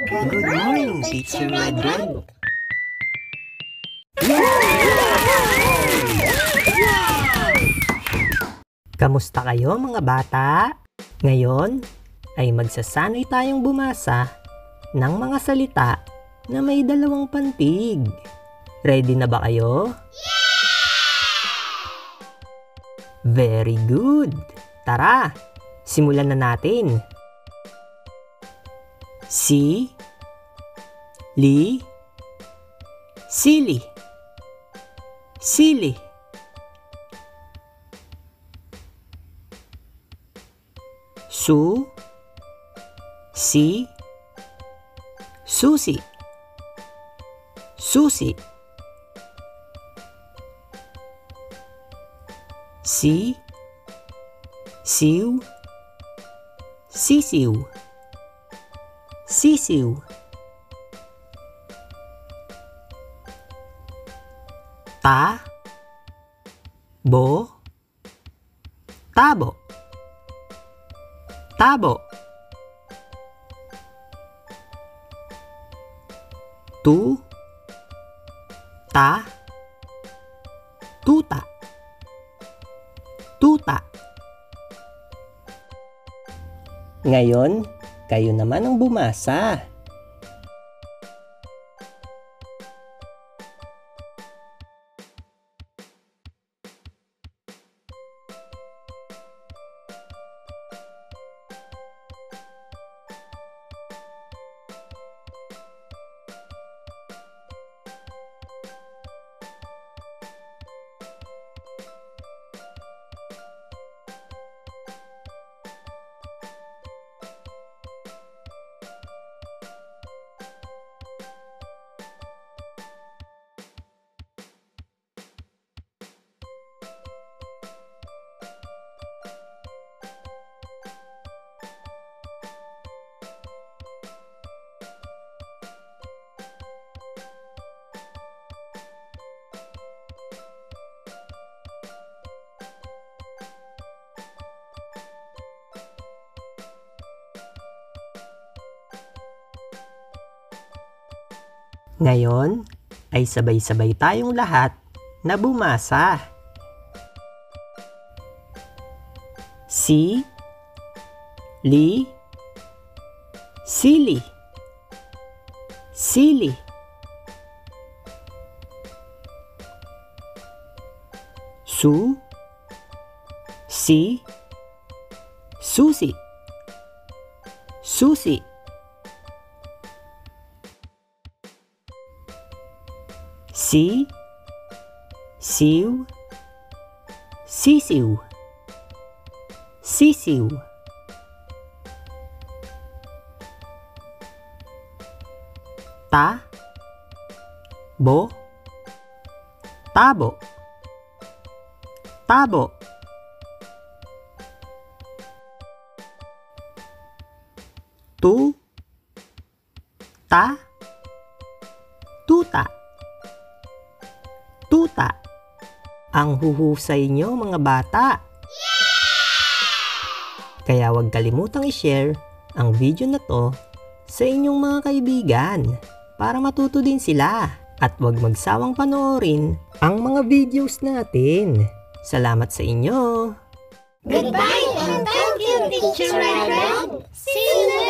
Good morning, Teacher Red Red. Kamusta kayo mga bata? Ngayon ay magsasanay tayong bumasa ng mga salita na may dalawang pantig. Ready na ba kayo? Very good! Tara, simulan na natin. Si, li, sili, sili. Su, si, susi, susi. Si, siw, sisiw, sisiw. Ta, bo, tabo, tabo. Tu, ta, tuta, tuta. Ngayon, kayo naman ang bumasa. Ngayon ay sabay-sabay tayong lahat na bumasa. Si, li, sili, sili. Su, si, susi, susi. Si, siw, sisiw, sisiw. Ta, bo, tabo, tabo. Tu, ta, tuta, tuta. Ang huhusay nyo mga bata. Kaya huwag kalimutang i-share ang video na to sa inyong mga kaibigan para matuto din sila. At huwag magsawang panoorin ang mga videos natin. Salamat sa inyo! Goodbye and thank you, Teacher Red Red! See you